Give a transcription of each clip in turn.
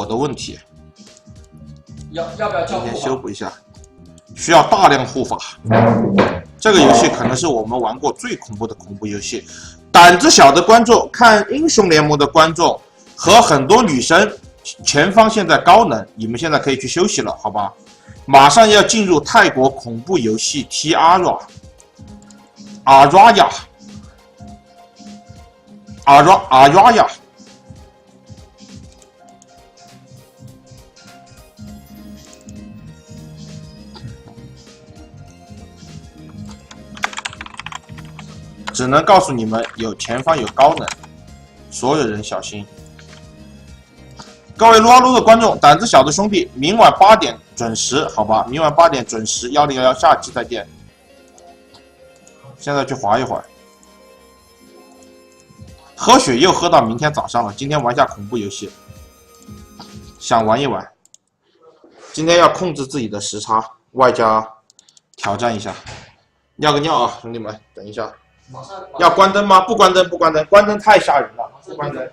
的问题。要不要交互？今天修补一下，需要大量护法。这个游戏可能是我们玩过最恐怖的恐怖游戏。胆子小的观众，看英雄联盟的观众和很多女生，前方现在高能，你们现在可以去休息了，好吧？马上要进入泰国恐怖游戏 T-ARA， 阿拉呀，阿拉呀。只能告诉你们，前方有高能，所有人小心。各位撸啊撸的观众，胆子小的兄弟，明晚8点准时，好吧？明晚8点准时，1011下期再见。现在去滑一会儿，喝血又喝到明天早上了。今天玩下恐怖游戏，想玩一玩。今天要控制自己的时差，外加挑战一下。尿个尿啊，兄弟们，等一下。要关灯吗？不关灯，不关灯，关灯太吓人了，不关灯。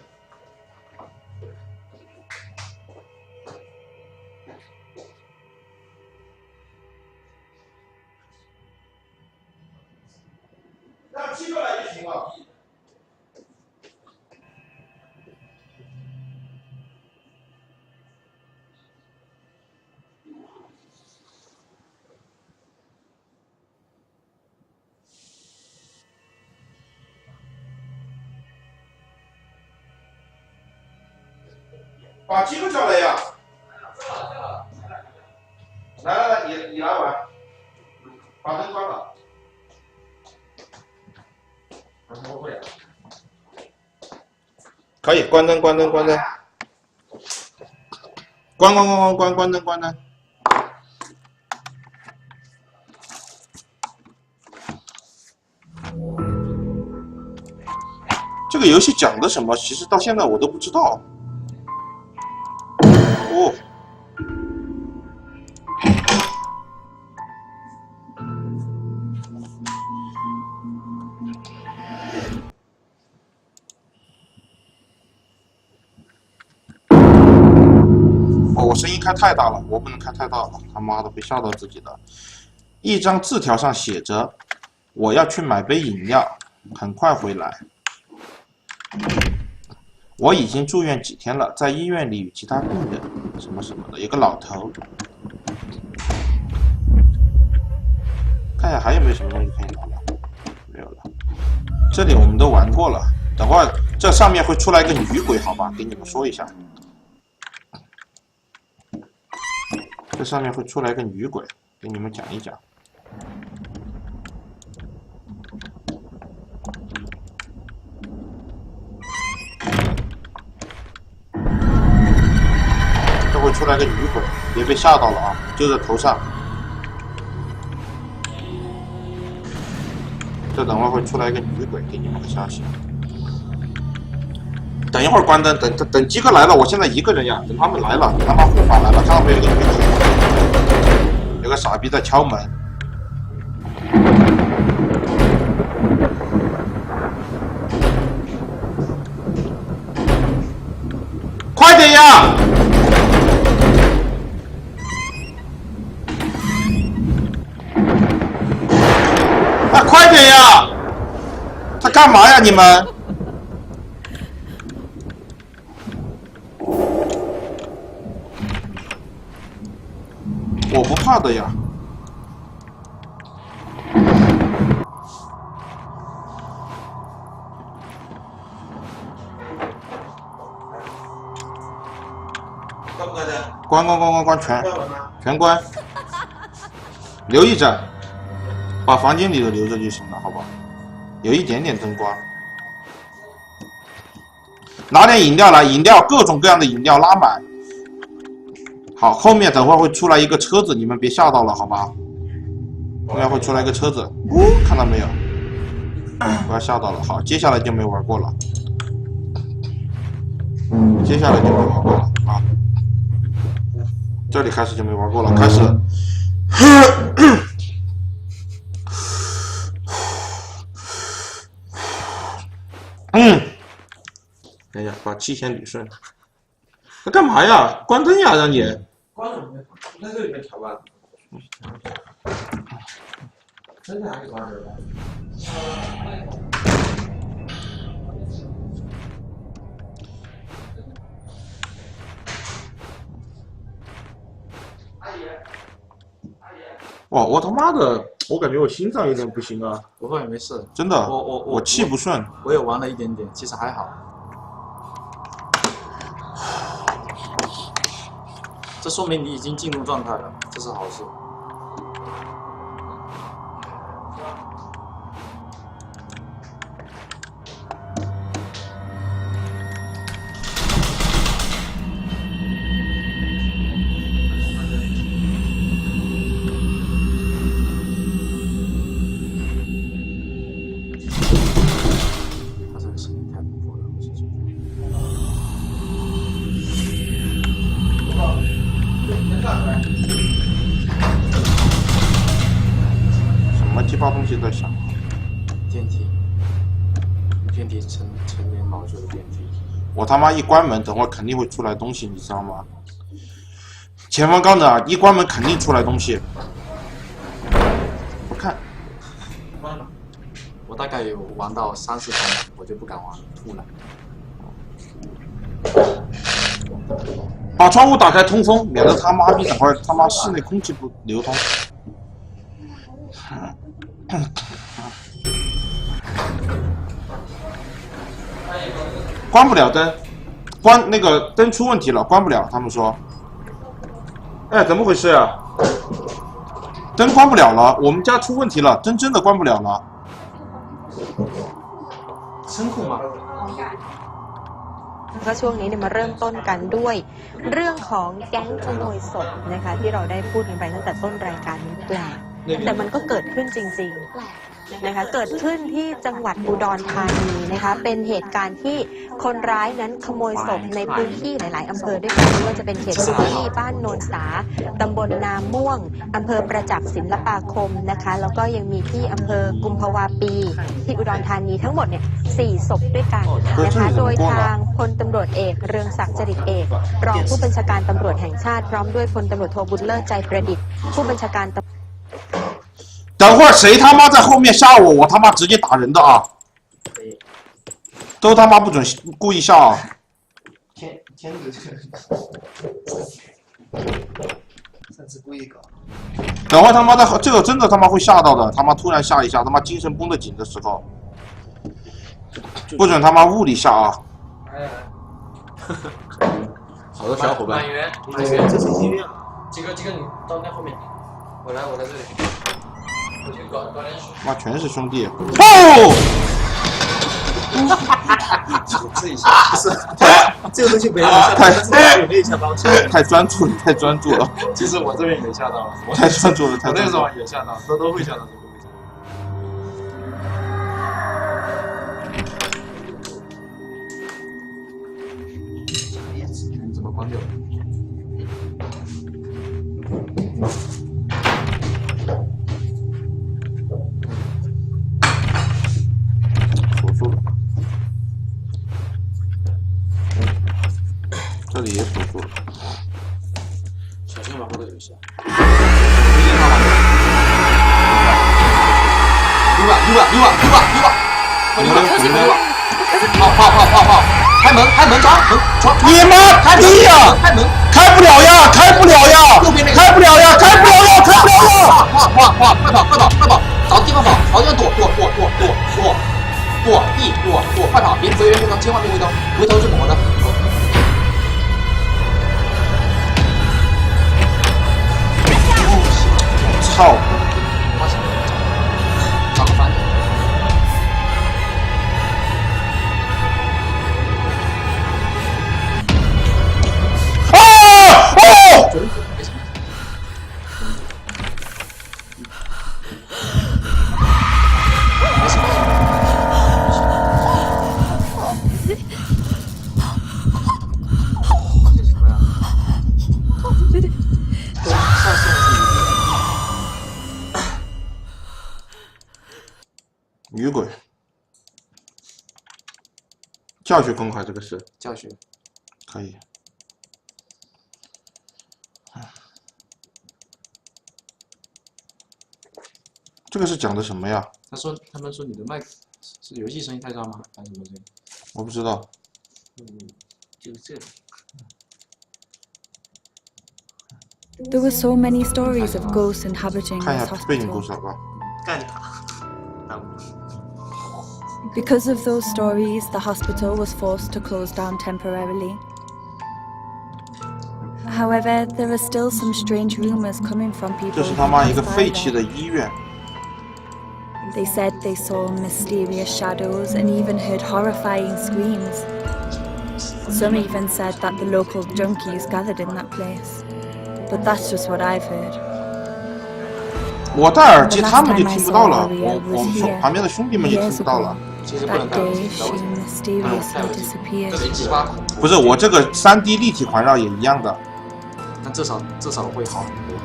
让7个来就行了。把7个叫来呀！来，你来玩，把灯关了。可以关灯，关灯，关灯，关灯，关灯。这个游戏讲的什么？其实到现在我都不知道。哦。我声音开太大了，我不能开太大了，他妈的会吓到自己的。一张字条上写着：“我要去买杯饮料，很快回来。”我已经住院几天了，在医院里与其他病人什么什么的，有个老头。看一下还有没有什么东西可以聊聊，没有了。这里我们都玩过了，等会儿这上面会出来一个女鬼，好吧，给你们说一下。这上面会出来一个女鬼，给你们讲一讲。这会出来个女鬼，别被吓到了啊！就在头上。这等会会出来一个女鬼，给你们个消息。等一会儿关灯，等鸡哥来了，我现在一个人呀，等他们来了，等他们护法来了，看到没有？有个女鬼，有个傻逼在敲门。快点呀！啊，快点呀！他干嘛呀？你们？我不怕的呀。关，全关，留一盏，把房间里的留着就行了，好吧？有一点点灯光。拿点饮料来，饮料各种各样的饮料拉满。好，后面等会儿会出来一个车子，你们别吓到了，好吧？后面会出来一个车子，看到没有？不要吓到了。好，接下来就没玩过了。接下来就没玩过了啊！这里开始就没玩过了，开始。等一下，把气先捋顺。他干嘛呀？关灯呀，让你。关了没？在这里面调吧。真的还是关着的。哇，我他妈的，我感觉我心脏有点不行啊！不会，没事。真的，我气不顺。我也玩了一点点，其实还好。这说明你已经进入状态了，这是好事。他这个声音太恐怖了，我是觉什么鸡巴东西在响？电梯，陈年老旧的电梯。我他妈一关门，等会肯定会出来东西，你知道吗？前方高能啊！一关门肯定出来东西。不看。我大概有玩到3、4关，我就不敢玩了，突然。把窗户打开通风，免得他妈逼等会儿他妈室内空气不流通。关不了灯，那个灯出问题了，关不了。他们说，哎，怎么回事啊？灯关不了了，我们家出问题了，灯真的关不了了。声控吗？ก็ช่วงนี้เนี่ยมาเริ่มต้นกันด้วยเรื่องของแก๊งขโมยศพนะคะที่เราได้พูดกันไปตั้งแต่ต้นรายการนี้แปลกแต่มันก็เกิดขึ้นจริงๆนะคะเกิดขึ้นที่จังหวัดอุดรธานีนะคะเป็นเหตุการณ์ที่คนร้ายนั้นขโมยศพในพื้นที่หลายๆอำเภอด้วยกันไม่ว่าจะเป็นเขตพื้นที่บ้านโนนสาตำบลนาม่วงอำเภอประจักษ์ศิลปาคมนะคะแล้วก็ยังมีที่อำเภอกุมภาวาปีที่อุดรธานีทั้งหมดเนี่ย4 ศพด้วยกันนะคะโดยทางพลตำรวจเอกเรืองศักดิ์จริตเอกรองผู้บัญชาการตำรวจแห่งชาติพร้อมด้วยพลตำรวจโทบุญเลิศใจประดิษฐ์ผู้บัญชาการ等会儿谁他妈在后面吓我，我他妈直接打人的啊！都他妈不准故意吓啊！天子上次故意搞。等会他妈的这个真的他妈会吓到的，他妈突然吓一下，他妈精神绷得紧的时候，不准他妈物理吓啊！好多小伙伴。满员，这是医院。几个你到那后面，我在这里。我去搞点水。妈全是兄弟！哦！组织一下，不是，这个东西没人吓到，但是他有那下刀，太专注了，太专注了。其实我这边也吓到了，太专注了，太我那时专注了。候也吓到，都会吓到这个位置。你怎么关掉的？锁住了，这里也锁住了。小心往后头有一下。溜吧！跑！开门！闯！你妈逼呀！开不了呀！开不了呀！快跑！找地方跑，好像躲，快跑！别回头，千万别回头，回头是猛的。操！找个反点。女鬼，教学公开这个事教学可以。这个是讲的什么呀？他们说你的麦克是游戏声音太大吗？还是什么声音？我不知道。就这。 There were so many stories of ghosts inhabiting 看一 this 下背景故 hospital. 事好吧。干他！ Because of those stories, the hospital was forced to close down temporarily. However, there are still some strange rumors coming from 这 people 是 who 他妈一个 pass 废 by 弃 there. 的医院。 They said they saw mysterious shadows and even heard horrifying screams. Some even said that the local junkies gathered in that place. But that's just what I've heard. 我戴耳机，他们就听不到了。我们兄旁边的兄弟们就听不到了。其实不能 That 戴耳 day, 机， she mysteriously disappeared. 贼鸡巴恐怖。不是，我这个3D 立体环绕也一样的。但至少会好很多。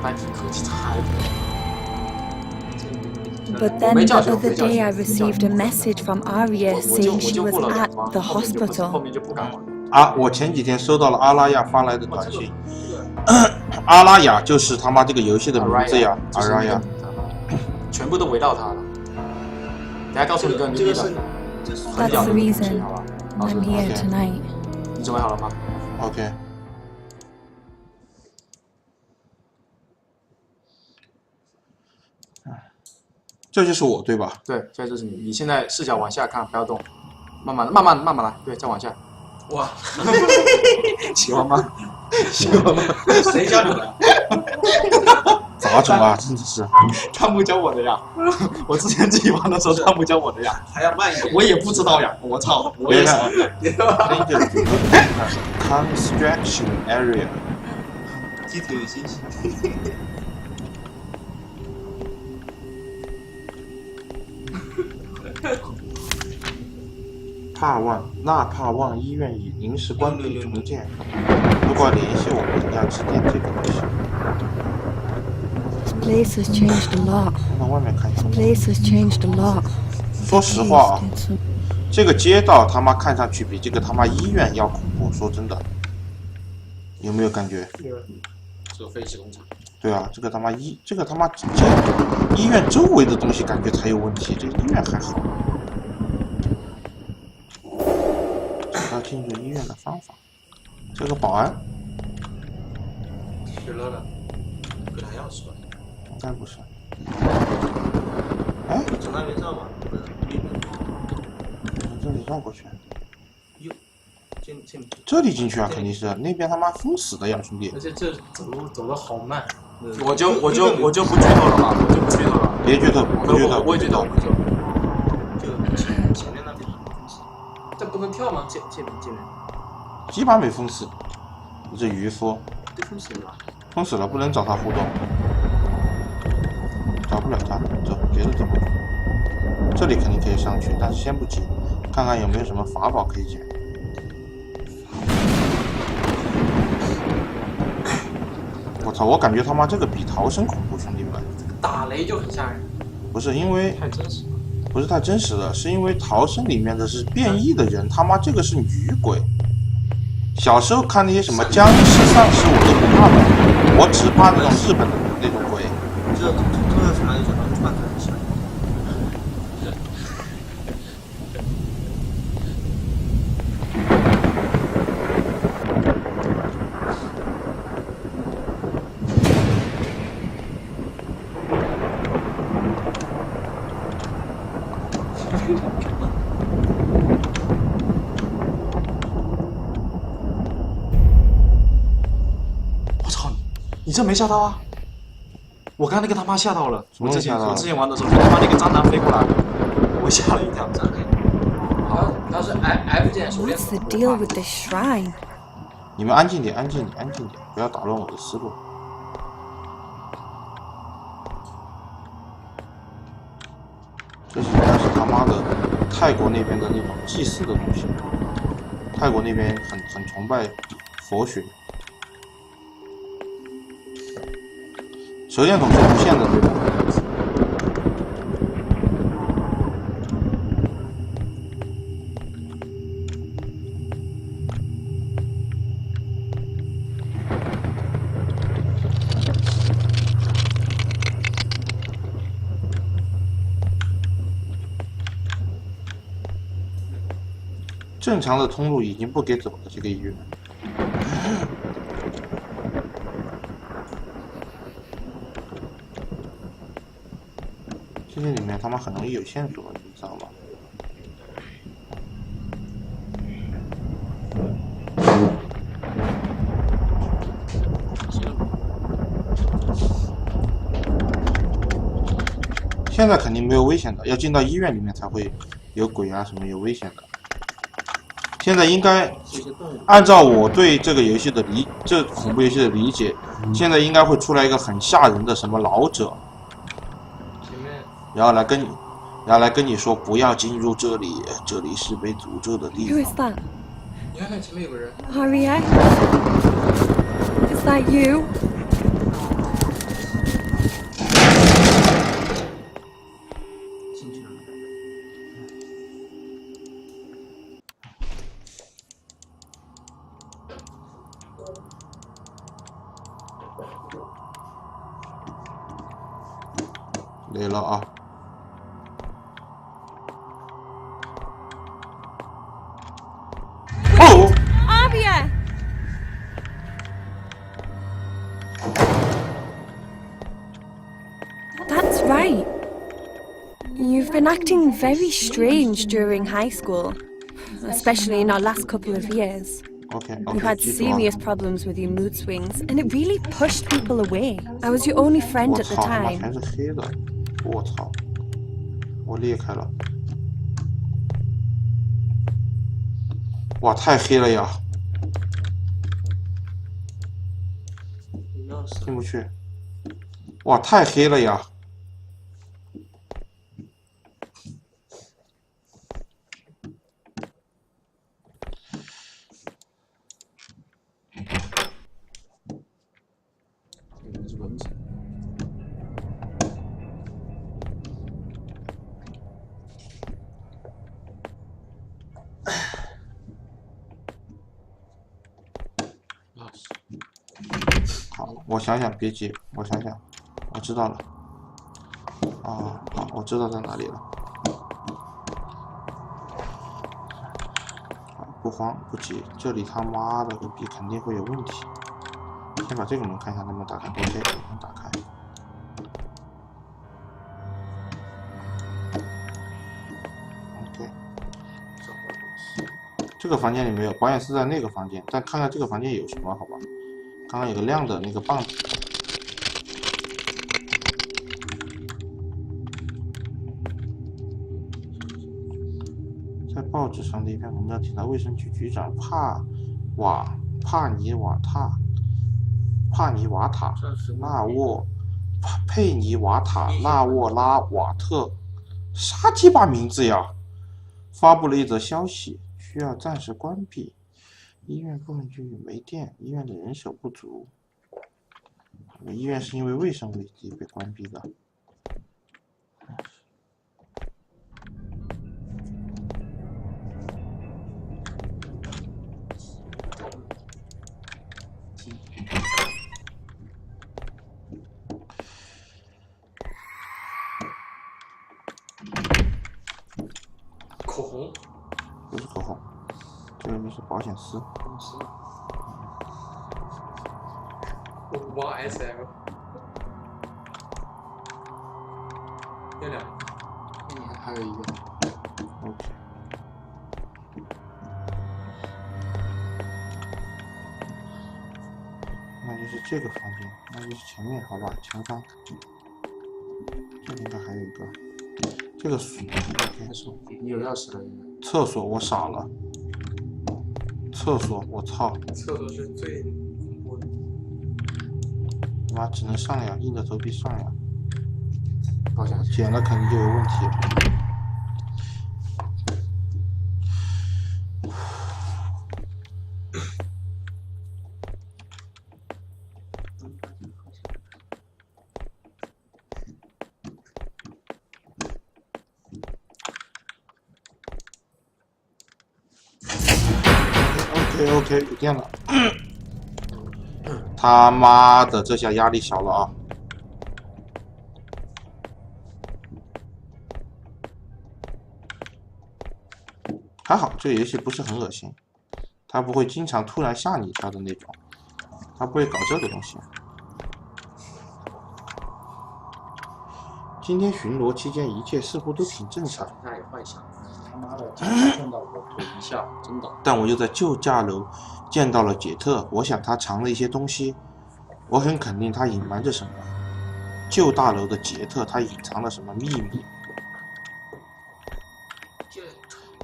单体科技太多。 But then the other day I received a message from Arya 我 saying 就 she 过 was 了 at 2关， the 后面 hospital. 就不敢玩。啊，我前几天收到了阿拉亚发来的短信。阿拉雅就是他妈这个游戏的名字呀，阿拉雅。全部都围绕他了。等下告诉你个秘密的，很 That's 屌 the 的东西， reason 好吧？告诉 I'm 你， here tonight. 你准备好了吗？ OK。这就是我对吧？对，现在就是你。你现在视角往下看，不要动，慢慢来，对，再往下。哇，喜欢吗？喜欢吗？谁教你的？咋整啊？真的是。汤姆教我的呀，我之前自己玩的时候，汤姆教我的呀，还要慢一点。我也不知道呀，我操，我也是。 Construction area。鸡腿有信息。帕旺医院已临时关闭重建。如果要联系我们，要致电这个东西。 This place has changed a lot. 到外面看一下。 This place has changed a lot. 说实话啊，这个街道他妈看上去比这个他妈医院要恐怖。说真的，有没有感觉？这个废弃工厂。对啊，这个他妈医院周围的东西感觉才有问题，这个医院还好。找到进入医院的方法。这个保安。失了的，给他钥匙吧。应该不是。哎，从那边绕吧，不是，这里绕过去。右，进。这里进去啊，肯定是那边他妈封死的呀，兄弟。而且这走路走得好慢。我就不剧透了吧，我就不剧透了。别剧透，不剧透，我不会剧透。就前面那边。这不能跳吗？这边。基本没封死。你这渔夫。都封死了。封死了，不能找他互动。找不了他，走，别的走。这里肯定可以上去，但是先不急，看看有没有什么法宝可以捡。我操，我感觉他妈这个比逃生恐怖，兄弟们。打雷就很吓人。不是因为太真实了。不是太真实了，是因为逃生里面的是变异的人，他妈这个是女鬼。小时候看那些什么僵尸、丧尸，我都不怕的，我只怕那种日本的那种鬼。这突然出来一种串的声音。我操，你这没吓到啊？我刚那个他妈吓到了，我之前玩的时候，他妈那个蟑螂飞过来，我吓了一跳。他是 F 键手链。 What's the deal with this shrine? 你们安静点，安静点，安静点，不要打乱我的思路。这是应该是他妈的泰国那边的那种祭祀的东西。泰国那边很崇拜佛学。手电筒是无线的，对吧？正常的通路已经不给走了，这个医院。这些里面他们很容易有线索，你知道吗？现在肯定没有危险的，要进到医院里面才会有鬼啊什么有危险的。现在应该按照我对这个游戏的这恐怖游戏的理解，现在应该会出来一个很吓人的什么老者，然后来跟你说不要进入这里，这里是被诅咒的地 Who 方。 is that? 你看看前面有个人， Harriet? Is that you? 进去了。累了啊！哦， Arya! That's right. You've been acting very strange during high school, especially in our last couple of years. OK You OK， had 记住啊！ serious problems with your mood swings, and it really pushed people away. I was your only friend 我 at the 操，他妈 time. 全是黑的！我操！我裂开了！哇，太黑了呀！钥匙。进不去！哇，太黑了呀！是蚊子。钥匙。好，我想想，别急，我想想，我知道了。啊，好，我知道在哪里了。不慌不急，这里他妈的个逼肯定会有问题。先把这个门看一下能不能打开。OK， 能打开。OK， 这个房间里没有，保险丝在那个房间，但看看这个房间有什么，好吧？刚刚有个亮的那个棒子。在报纸上的一篇文章提到，卫生局局长帕尼瓦塔佩尼瓦塔纳沃拉瓦特，啥鸡巴名字呀！发布了一则消息，需要暂时关闭。医院部分区域没电，医院的人手不足。医院是因为卫生危机被关闭的。口红，不是口红，这个就是保险丝。YSL， 有两个，你还有一个。 OK。那就是这个房间，那就是前面，好吧，前方。这里应该还有一个，这个OK。你有钥匙了应该。厕所我傻了，厕所我操，厕所是最恐怖的。妈只能上呀，硬着头皮上呀，保险丝。捡了肯定就有问题。OK， 有电了。他妈的，这下压力小了啊！还好这个游戏不是很恶心，它不会经常突然吓你一跳的那种，它不会搞这个东西。今天巡逻期间，一切似乎都挺正常。那有幻想，他妈的，碰到我腿一下，真的。但我又在旧驾楼见到了杰特，我想他藏了一些东西，我很肯定他隐瞒着什么。旧大楼的杰特，他隐藏了什么秘密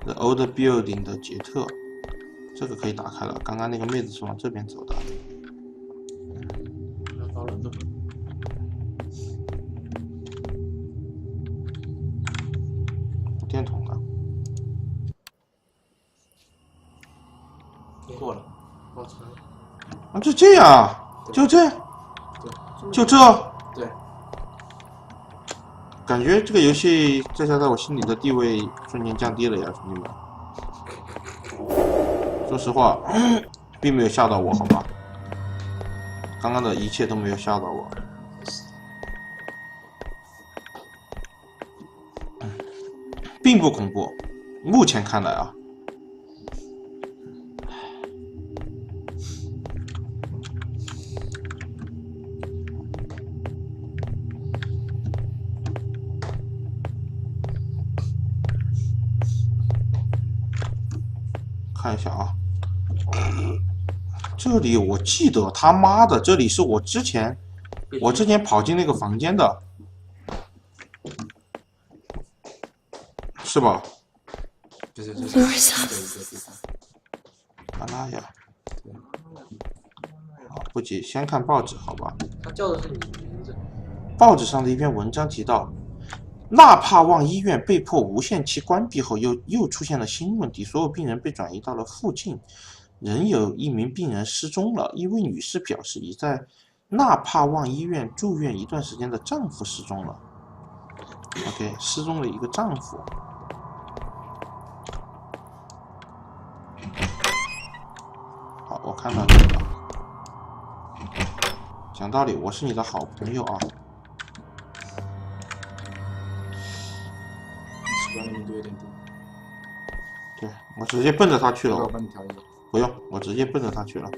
？The Old Building 的杰特，这个可以打开了。刚刚那个妹子是往这边走的。高人的。电筒呢？过了。我操！啊，就这样啊？就这？就这？对。感觉这个游戏这下在我心里的地位瞬间降低了呀，兄弟们。说实话，并没有吓到我，好吧？刚刚的一切都没有吓到我。并不恐怖，目前看来啊。看一下啊，这里我记得他妈的，这里是我之前跑进那个房间的。是吧？对。阿拉呀！好，不急，先看报纸，好吧？他叫的是你的名字。报纸上的一篇文章提到，纳帕旺医院被迫无限期关闭后又出现了新问题，所有病人被转移到了附近，仍有一名病人失踪了。一位女士表示，已在纳帕旺医院住院一段时间的丈夫失踪了。OK， 失踪了一个丈夫。好，我看到你了。讲道理，我是你的好朋友啊。主观能力都有点低。对，我直接奔着他去了。我帮你调一个。不用，我直接奔着他去了。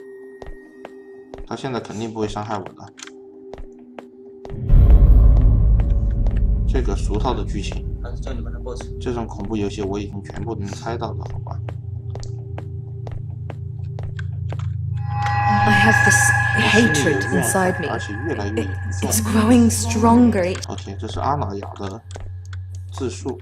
他现在肯定不会伤害我的。这个俗套的剧情，还是叫你们的 boss。这种恐怖游戏我已经全部能猜到了，好吧？ I have this hatred inside me. 而且越来越严重。 It's growing stronger. OK， 这是阿娜雅的自述。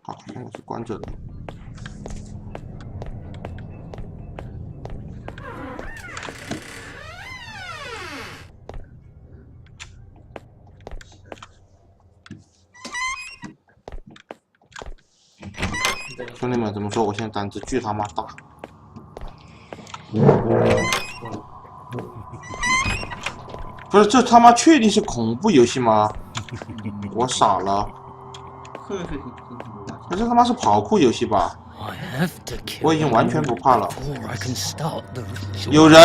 好，现在是关着的。 兄弟们，怎么说？我现在胆子巨他妈大！不是，这他妈确定是恐怖游戏吗？我傻了。这他妈是跑酷游戏吧？我已经完全不怕了。有人！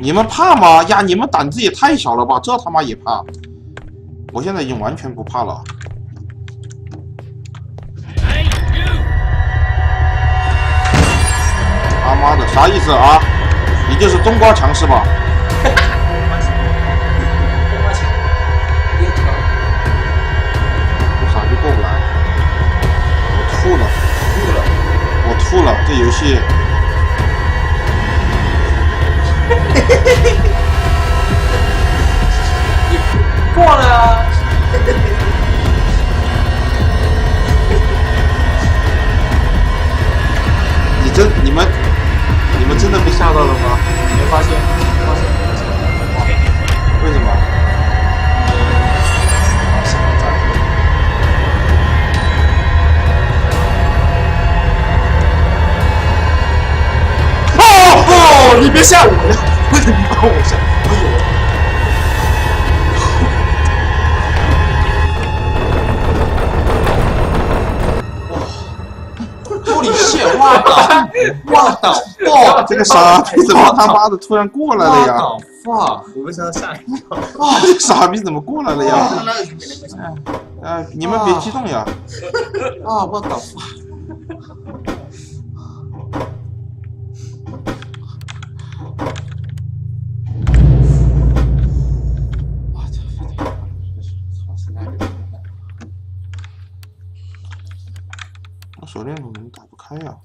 你们怕吗？呀，你们胆子也太小了吧！这他妈也怕！我现在已经完全不怕了。他妈的，啥意思啊？你就是冬瓜强是吧？这傻逼过不来！我吐了！我吐了！这游戏。 你过了啊！你们真的被吓到了吗？没发现？为什么？哦，你别吓我！你帮我一下，我的shit！哇的，哇！这个傻逼怎么他妈的突然过来了呀？哇！我为啥要吓一跳？啊，这个傻逼怎么过来了呀？那你们别激动呀！啊！我的。我手电筒怎么打不开呀？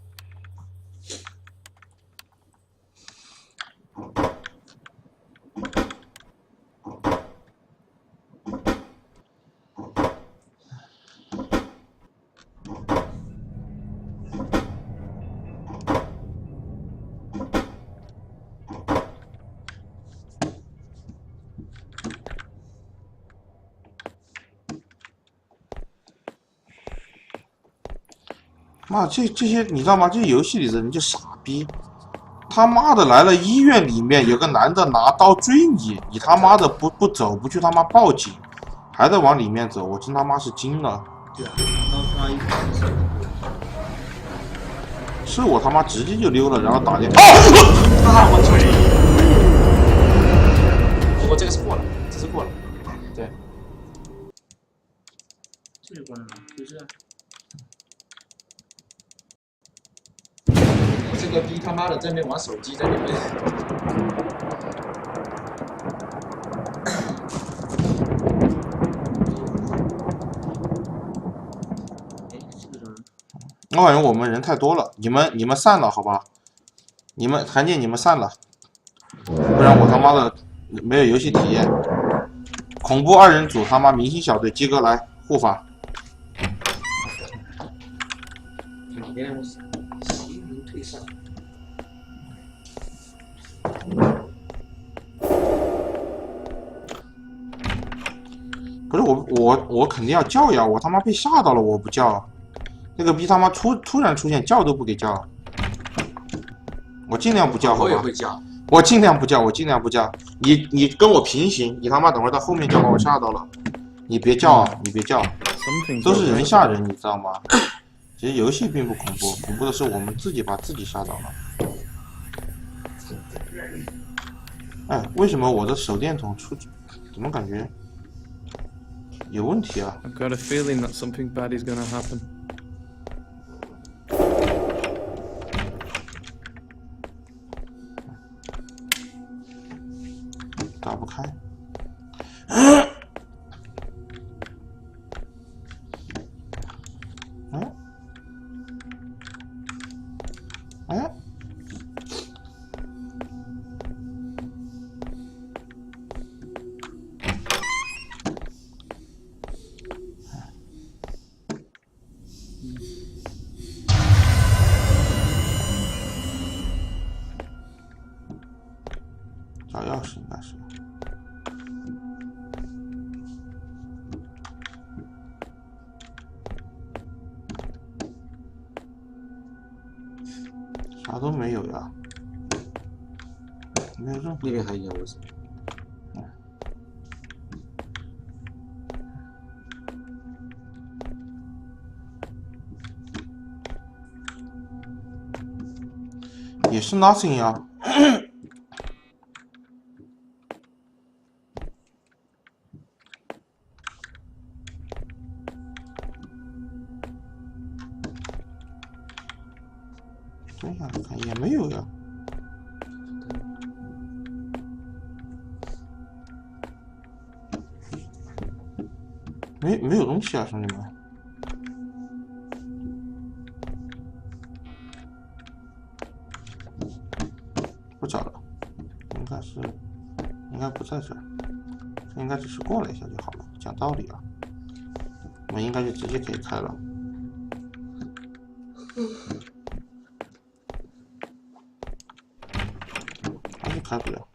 妈，这些你知道吗？这些游戏里的人就傻逼，他妈的来了医院里面有个男的拿刀追你，你他妈的不走，不去他妈报警，还在往里面走，我真他妈是惊了。对啊，然后他一开始是我他妈直接就溜了，然后打电话。啊！我去！不过这个是过了，这是过了。对。这个关了，就是。我这个逼他妈的在那边玩手机，在那边。我感觉我们人太多了，你们散了好吧？韩建你们散了，不然我他妈的没有游戏体验。恐怖2人组他妈明星小队，鸡哥来护法。别让我死，新人退上。不是我肯定要叫呀！我他妈被吓到了，我不叫。那个逼他妈突然出现，叫都不给叫。我尽量不叫，好吧？我也会叫。我尽量不叫，我尽量不叫。你跟我平行，你他妈等会儿到后面叫把我吓到了。你别叫啊！你别叫，都是人吓人，你知道吗？其实游戏并不恐怖，恐怖的是我们自己把自己吓到了。哎，为什么我的手电筒怎么感觉有问题啊 I've got a feeling that something bad is gonna happen. 打不开。找钥匙应该是。啥都没有呀，没有任何。那边还有钥匙。也是 nothing 呀。对呀，看也没有呀。没有东西啊，兄弟们。不找了，应该不在这儿，这应该只是过了一下就好了。讲道理啊，我们应该就直接可以开了。还是开不了。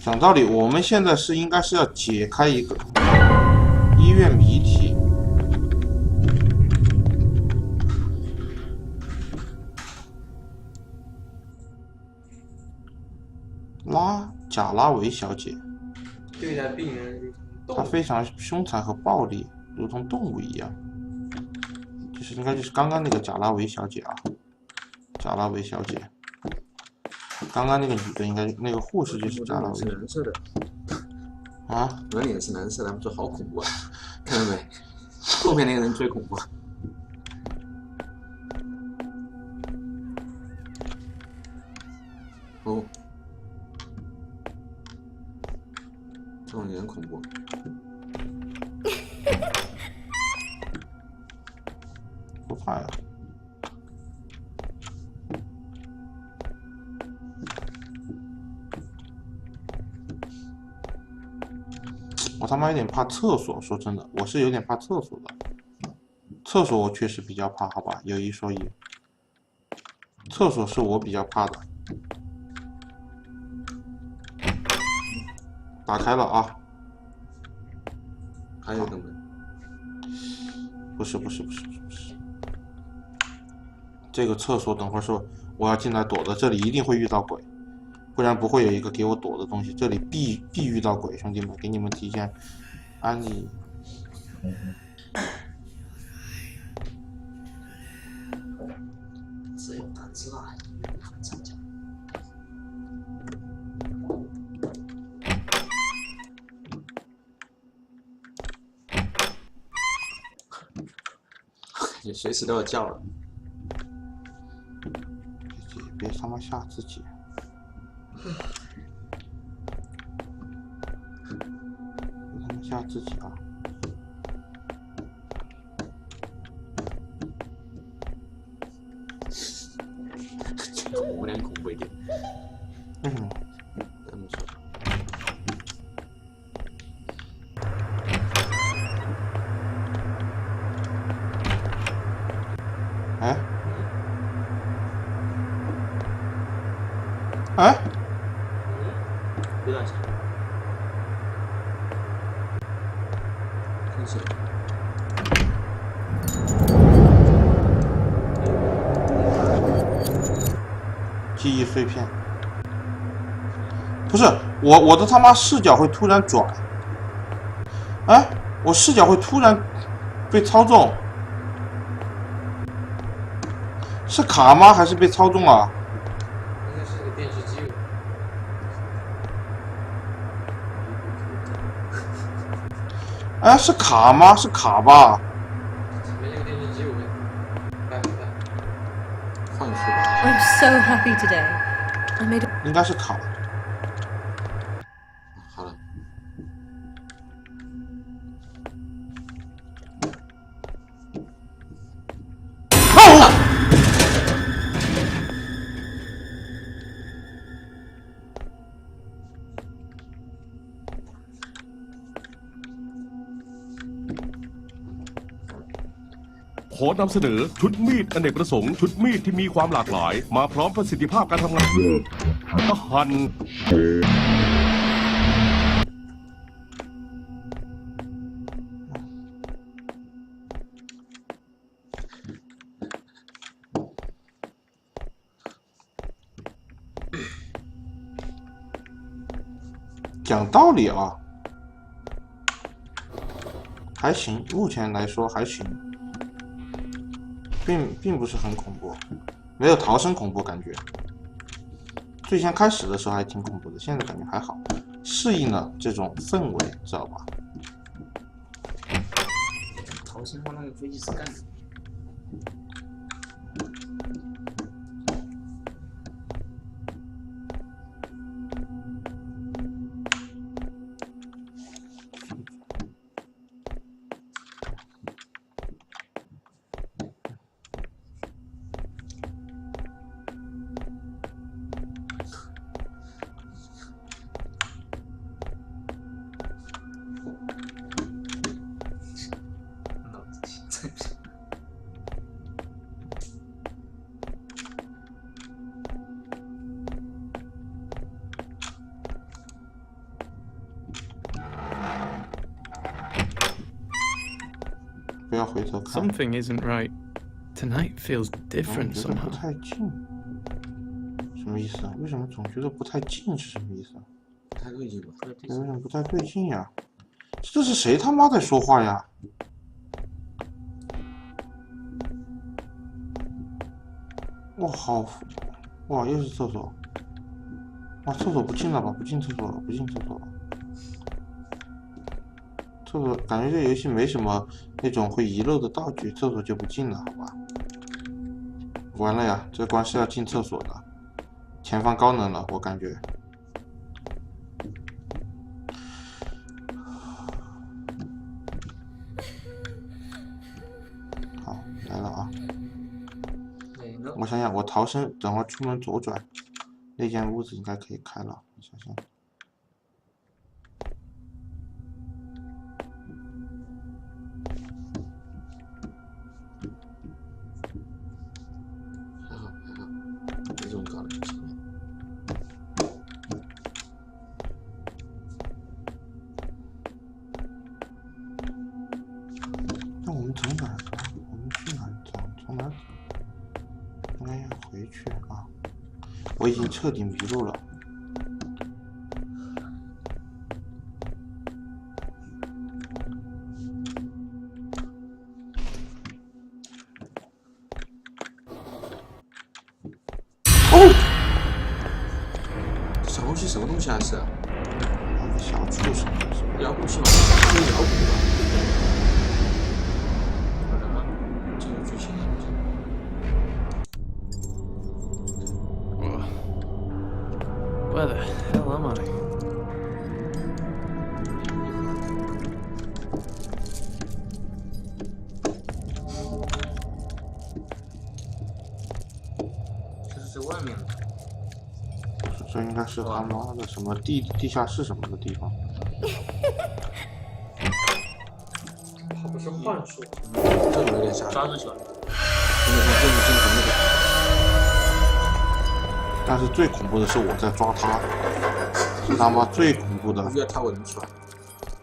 讲道理，我们现在应该是要解开一个医院谜题。贾拉维小姐，对待病人，她非常凶残和暴力，如同动物一样。应该就是刚刚那个贾拉维小姐啊，贾拉维小姐。刚刚那个女的应该那个护士就是贾拉维。是蓝色的啊？我的脸是蓝色的，他们说好恐怖啊，看到没？后面那个人最恐怖。哦。这种人恐怖。不怕呀。我他妈有点怕厕所，说真的，我是有点怕厕所的。厕所我确实比较怕，好吧，有一说一。厕所是我比较怕的。打开了啊！还有一个门。不是。这个厕所等会儿说我要进来躲的，这里一定会遇到鬼，不然不会有一个给我躲的东西。这里必遇到鬼，兄弟们，给你们提前安利。只有胆子大，很参加。你随时都要叫了。别他妈吓自己！别他妈吓自己啊！我俩恐怖一点。为什么？这么说。哎？哎？别担心。看谁？记忆碎片。不是我的他妈视角会突然转。哎，我视角会突然被操纵。是卡吗？还是被操纵啊？应该是个电视机。哎，是卡吗？是卡吧？前面那个电视机我们拜。换一次吧。 I'm so happy today. I made a 应该是卡。好了。ขอนำเสนอชุดมีดอเนกประสงค์ชุดมีดที่มีความหลากหลาย มาพร้อมประสิทธิภาพการทำงานหั่น 讲道理啊，还行，目前来说还行，并不是很恐怖，没有逃生恐怖感觉。最先开始的时候还挺恐怖的，现在感觉还好，适应了这种氛围，知道吧？逃生话那个飞机是干的。要回头看。 Something isn't right. Tonight feels 总 different 觉得不 somehow. 太近，什么意思啊？为什么总觉得不太近是什么意思啊？太对劲了，有点不太对劲呀！这是谁他妈在说话呀？哇，好，哇，又是厕所。哇，厕所不进了吧？不进厕所了，不进厕所了。厕所感觉这游戏没什么那种会遗漏的道具，厕所就不进了，好吧？完了呀，这关是要进厕所的，前方高能了，我感觉。好，来了啊！我想想，我逃生，等会出门左转，那间屋子应该可以开了。我想想。这种搞的不行。那我们走哪儿走？我们去哪儿走？从哪儿走？应该要回去啊！我已经彻底迷路了。小东西什么东西啊？是那个小畜生，遥控器吗？是遥控吧？这个剧情。 Where the hell am I? 这是在外面的。这应该是他妈的什么地下室什么的地方。它不是幻术，这个有点吓人。抓着球。但是最恐怖的是我在抓他，是他妈最恐怖的。不要他我能出来，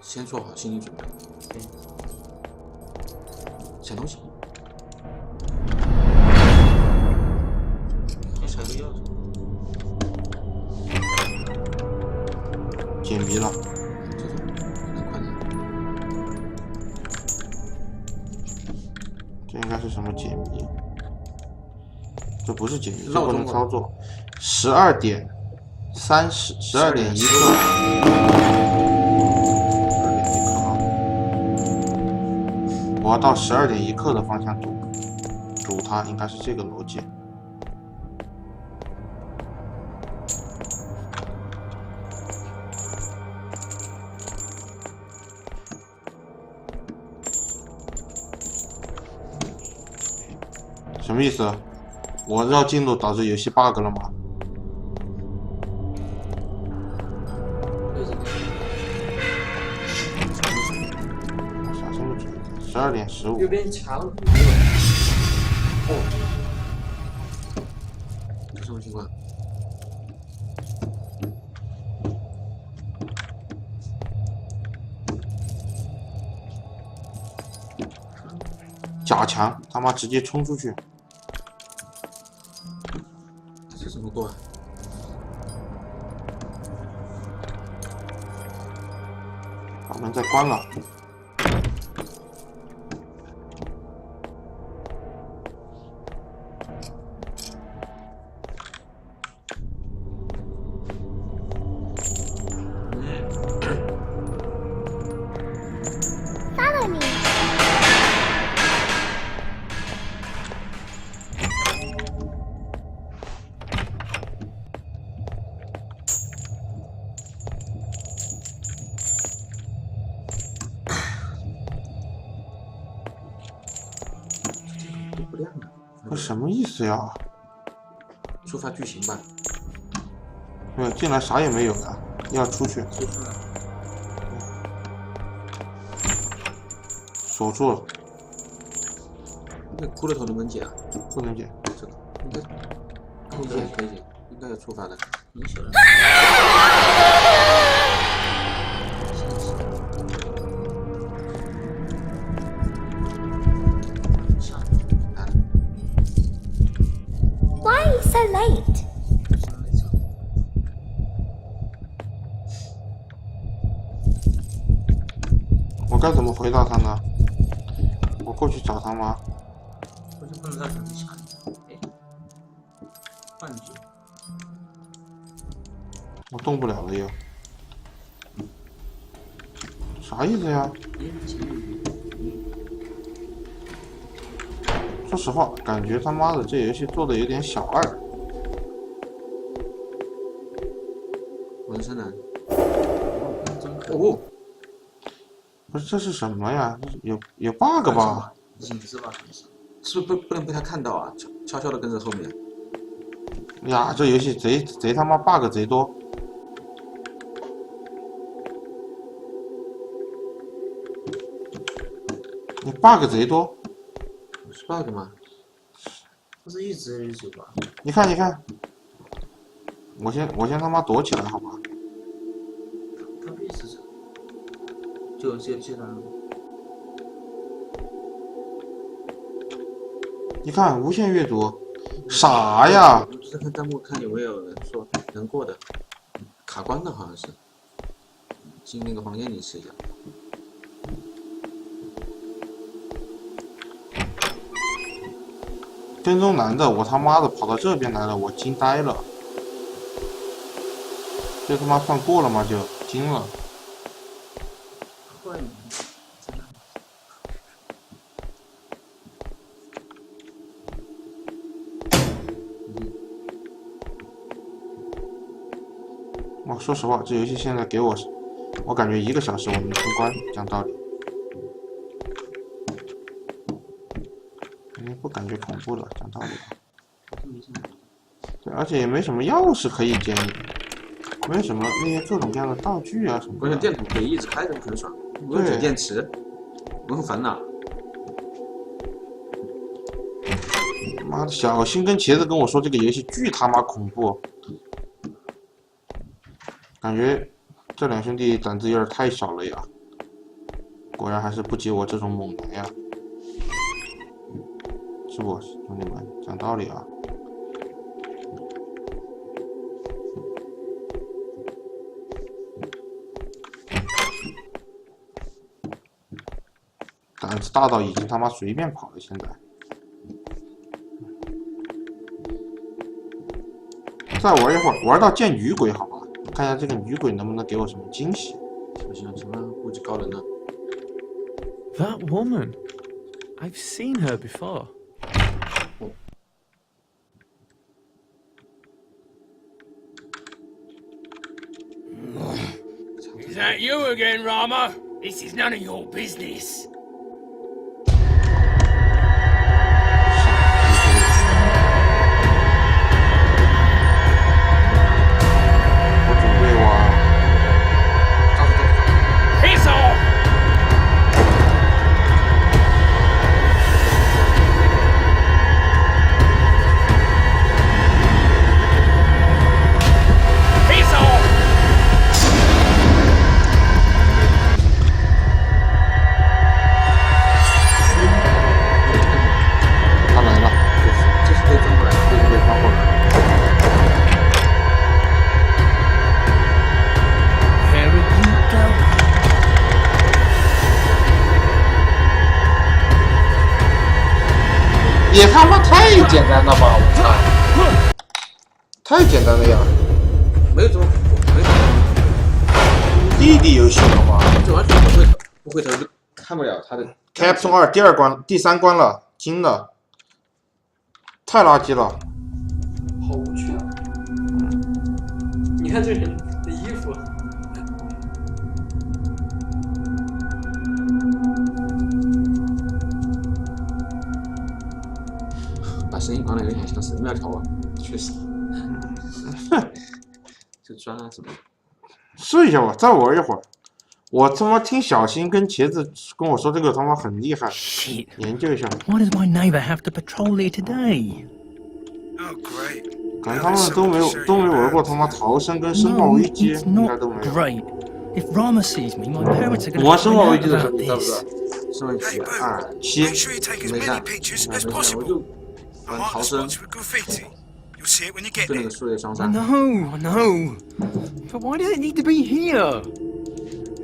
先做好心理准备。抢东西。你踩个钥匙。解谜了。这种能快点。这应该是什么解谜？这不是解谜，这不能操作。12点30，12点1刻。我要到12点1刻的方向堵它，应该是这个逻辑。什么意思？我绕进度导致游戏 bug 了吗？小心不注意，12点15。右边墙。哦，这什么情况？假墙，他妈直接冲出去！这怎么过啊？把门再关了。不亮了。这什么意思呀？触发剧情吧。没有，进来啥也没有呀，要出去。出去了。锁住了。那骷髅头能不能解啊？不能解。这个应该可以解，可以解，应该有触发的。你写了。so late? 我该怎么回答他呢？我过去找他吗？我就不能再等一下。哎，幻觉。我动不了了又。啥意思呀？说实话，感觉他妈的这游戏做的有点小二。纹身男。哦。不是，这是什么呀？有 bug 吧？影子吧，是不是不能被他看到啊？悄悄的跟着后面。呀，这游戏贼他妈 bug 贼多。你 bug 贼多。是 bug 吗？不是一直吧？你看，我先他妈躲起来，好吧？他必死者。就接他。你看无限阅读，啥呀？我在看弹幕，看有没有人说能过的，卡关的好像是。进那个房间里试一下。跟踪男的，我他妈的跑到这边来了，我惊呆了。这他妈算过了吗？就惊了。坏名字，我说实话，这游戏现在给我感觉1个小时我能通关，讲道理。不感觉恐怖了，讲道理。对，而且也没什么钥匙可以捡，没什么那些各种各样的道具啊什么的。关键电筒可以一直开着，很爽。不用捡电池，不用烦恼。妈的，小新跟茄子跟我说这个游戏巨他妈恐怖，感觉这两兄弟胆子有点太小了呀。果然还是不及我这种猛男呀。是不，兄弟们，讲道理啊。胆子大到已经他妈随便跑了，现在。再玩一会儿，玩到见女鬼，好吧？看一下这个女鬼能不能给我什么惊喜。什么估计高人呢 That woman. I've seen her before. Is that you again, Rama? This is none of your business. 我准备挖。Piss off! Piss off! 他来了，这是可以转过来，这是被翻过来。 Here you go. 也他妈太简单了吧！我操，太简单了呀！没有这么弟弟游戏了吧？这完全不会头就看不了他的。Captain 2第2关、第3关了，惊了，太垃圾了。好无趣啊！你看这人的衣服，把声音关了有点像神庙头啊，确实。就钻啊什么？试一下吧，再玩一会儿。我他妈听小新跟茄子跟我说这个他妈很厉害， Shit. 研究一下。 Why does my neighbour have to patrol here today? Oh, great. 感觉他们都没玩过他妈逃生跟生化 No, 危机， it's 应该 not 都没有。 great. If Rama sees me, my parents are going 我 to 生 find 化危 out 机的时候 about 你知不知 this. 道？上一集 Hey, Boo, 2、 7 make sure you take as 没 many 干， pictures 没 as 干，我 possible. 就 I 玩 mark 逃 the 生， spots with graffiti. You'll see it when you get 就那 there. 个树叶双 I 山。 know, I know. But why does it need to be here?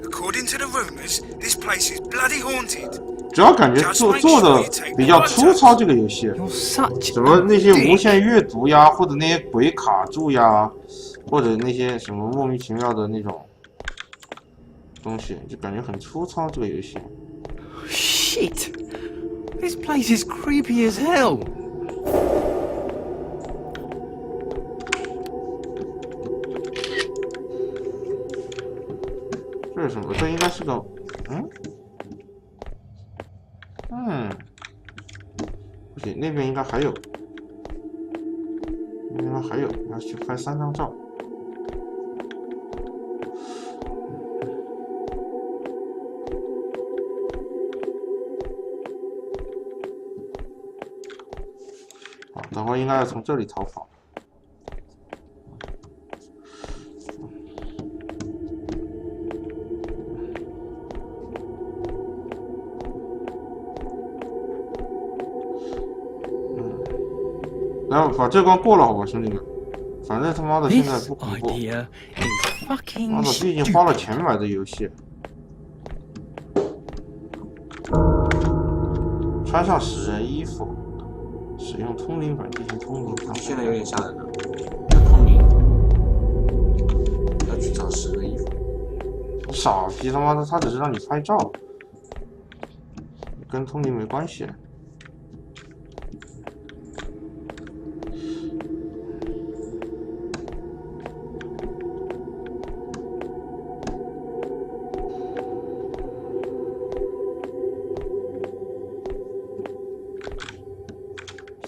According to the rumours, this place is bloody haunted. 主要感觉做的比较粗糙，这个游戏。 You're such 什么那些无限阅读呀，或者那些鬼卡住呀，或者那些什么莫名其妙的那种东西，就感觉很粗糙。这个游戏。 shit. This place is creepy as hell. 这是什么？这应该是个，不行，那边应该还有，那边应该还有，要去拍3张照。好，等会应该要从这里逃跑。 然后把这关过了，好吧，兄弟们。反正他妈的现在 This 不恐怖。 idea is 妈 fucking 的，毕竟花了钱买的游戏。穿上食人衣服，使用通灵板进行通灵。现在有点吓人了。通灵，要去找10个衣服。傻逼他妈的，他只是让你拍照，跟通灵没关系。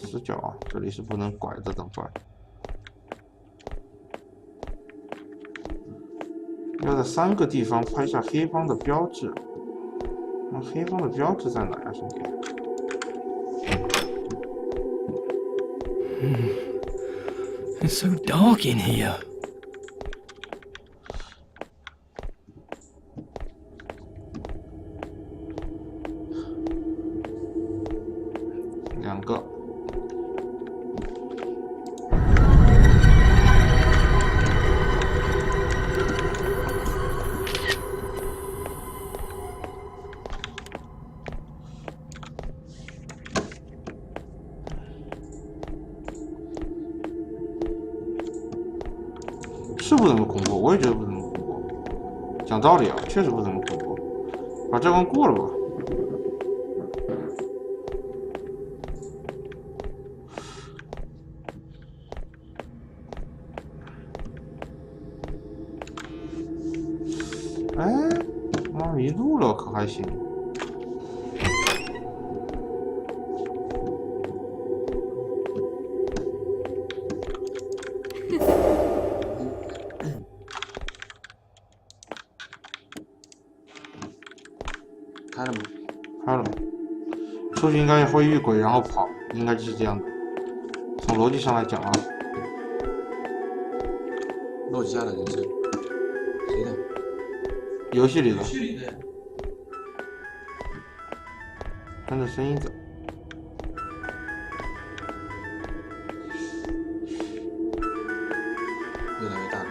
死角啊，这里是不能拐的，等会儿要在3个地方拍下黑帮的标志。那黑帮的标志在哪呀，兄弟？ It's so dark in here. 2个。 是不怎么恐怖，我也觉得不怎么恐怖。讲道理啊，确实不怎么恐怖。把这关过了吧。哎，妈迷路了可还行。 开了吗？开了。出去应该会遇鬼，然后跑，应该就是这样的。从逻辑上来讲啊。落下的人是谁的？游戏里的。游戏里的。跟着声音走。越来越大了。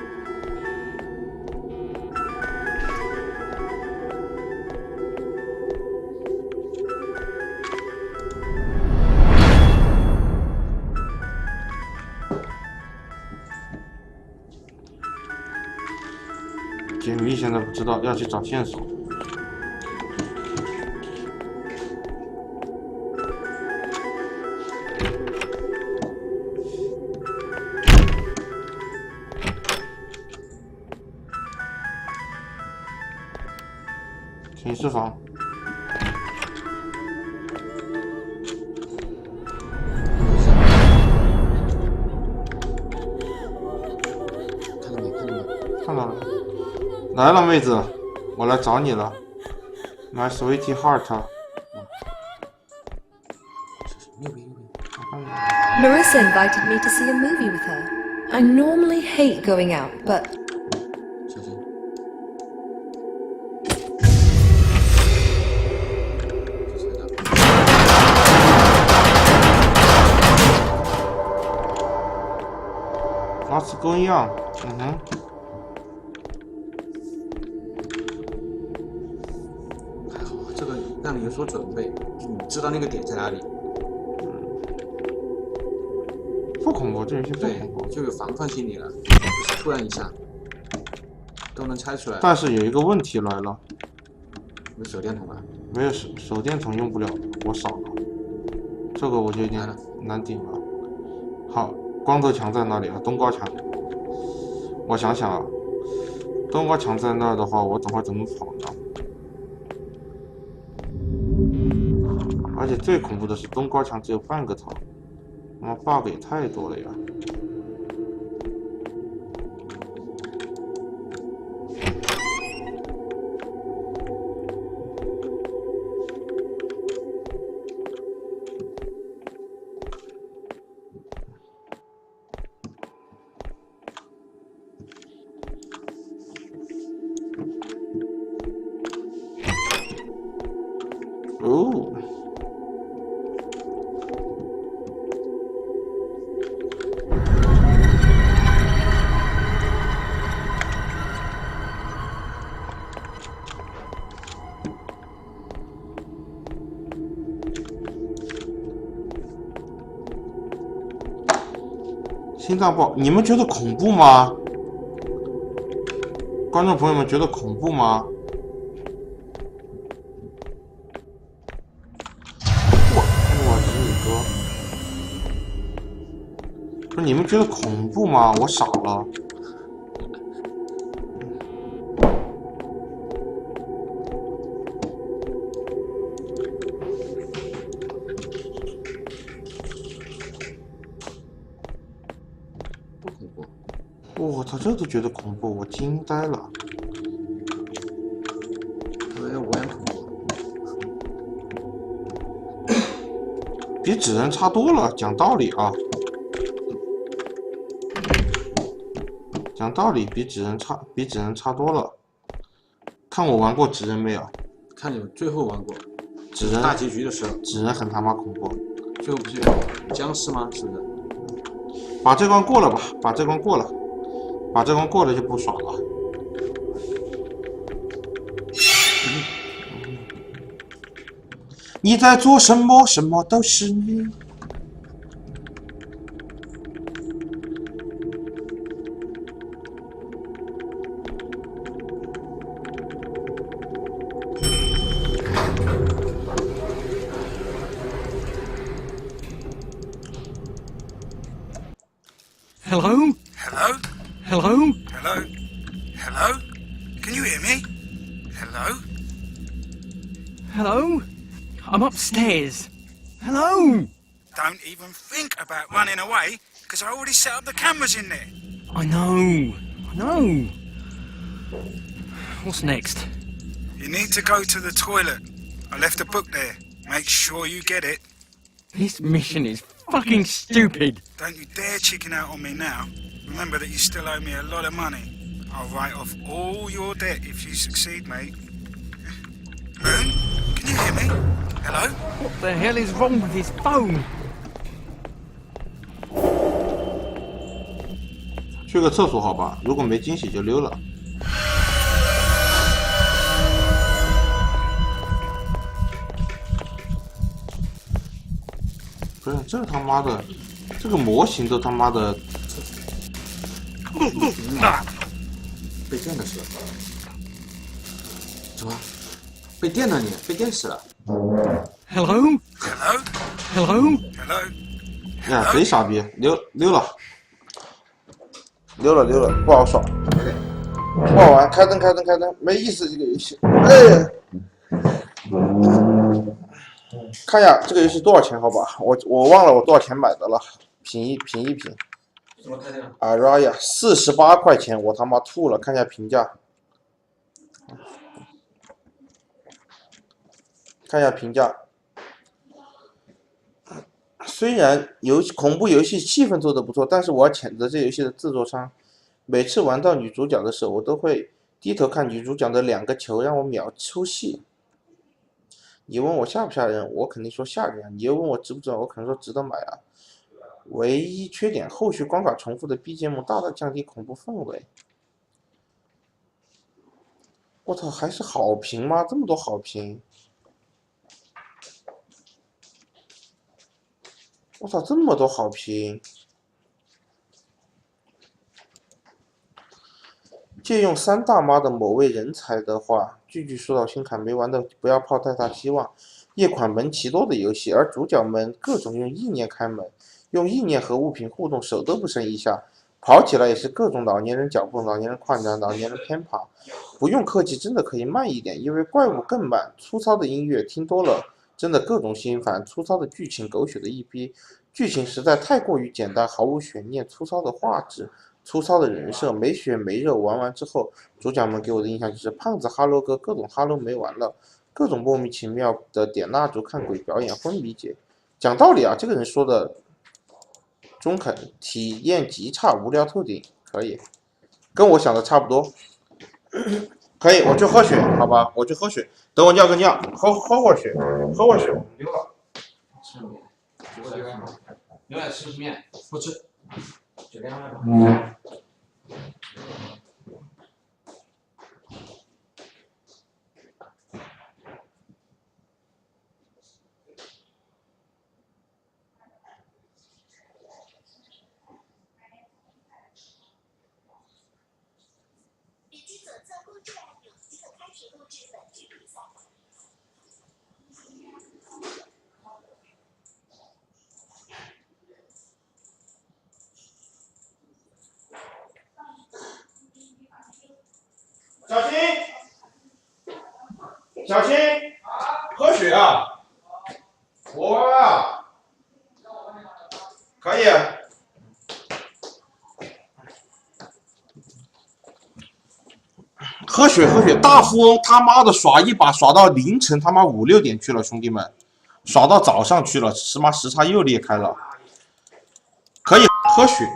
解谜现在不知道，要去找线索。寝室房。看到了。 来了，妹子，我来找你了 ，My sweetie heart。 Marissa invited me to see a movie with her. I normally hate going out, but 小心。What's going on？ 这个让你有所准备，你知道那个点在哪里。不恐怖，这游戏不恐怖，就有防范心理了，突然一下都能猜出来。但是有一个问题来了，有手电筒吧？没有手电筒用不了，我少了，这个我就有点难顶了。好，光头强在哪里啊？冬瓜强，我想想啊，冬瓜强在那儿的话，我等会怎么跑呢？而且最恐怖的是，冬瓜强只有半个头，他妈 bug 也太多了呀！哦。心脏爆，你们觉得恐怖吗？观众朋友们觉得恐怖吗？我日哥，不是你们觉得恐怖吗？我傻了。我操，这都觉得恐怖，我惊呆了。我也恐怖，比纸人差多了，讲道理啊，讲道理比纸人差多了。看我玩过纸人没有？看你们最后玩过纸人大结局的时候，纸人很他妈恐怖。最后不是有僵尸吗？是不是？把这关过了吧，把这关过了。把这关过了就不爽了。你在做什么？什么都是你。Hello? Hello? Hello? Hello? Hello? Can you hear me? Hello? Hello? I'm upstairs. Hello? Don't even think about running away, because I already set up the cameras in there. I know. What's next? You need to go to the toilet. I left a book there. Make sure you get it. This mission is fucking stupid. Don't you dare chicken out on me now. Remember that you still owe me a lot of money. I'll write off all your debt if you succeed, mate. Moon, can you hear me? Hello? What the hell is wrong with his phone? 去个厕所好吧，如果没惊喜就溜了。不是，这他妈的，这个模型都他妈的。被电的是？怎么？被电了你？被电死了 Hello? Hello? Hello? Hello? 呀，贼傻逼，溜了，不好爽，不好玩，开灯，没意思这个游戏。哎，看一下这个游戏多少钱？好吧，我忘了我多少钱买的了，品一品。怎么开的？阿拉呀，48块钱，我他妈吐了！看一下评价，虽然恐怖游戏气氛做得不错，但是我要谴责这游戏的制作商。每次玩到女主角的时候，我都会低头看女主角的2个球，让我秒出戏。你问我吓不吓人，我肯定说吓人啊。你又问我值不值，我可能说值得买啊。唯一缺点，后续关卡重复的 BGM 大大降低恐怖氛围。我操，还是好评吗？这么多好评！我操，这么多好评！借用三大妈的某位人才的话，句句说到心坎，没玩的不要抱太大希望。一款门奇多的游戏，而主角们各种用意念开门，用意念和物品互动，手都不剩一下。跑起来也是各种老年人脚步、老年人跨栏、老年人偏爬。不用科技真的可以慢一点，因为怪物更慢。粗糙的音乐听多了，真的各种心烦。粗糙的剧情，狗血的一逼。剧情实在太过于简单，毫无悬念。粗糙的画质。粗糙的人设，没血没肉，玩完之后，主角们给我的印象就是胖子哈喽哥，各种哈喽没完了，各种莫名其妙的点蜡烛看鬼表演，昏迷节。讲道理啊，这个人说的中肯，体验极差，无聊透顶，可以，跟我想的差不多。可以，我去喝水，好吧，我去喝水，等我尿个尿，喝会儿水，喝会儿水，我们溜了。吃面，牛奶吃面，不吃。酒店外吧。点击左侧关注按钮即可开始录制本局比赛。小心，小心，喝水啊！哇，可以。喝水，大富翁他妈的耍一把耍到凌晨他妈5、6点去了，兄弟们，耍到早上去了，他妈时差又裂开了。可以喝水。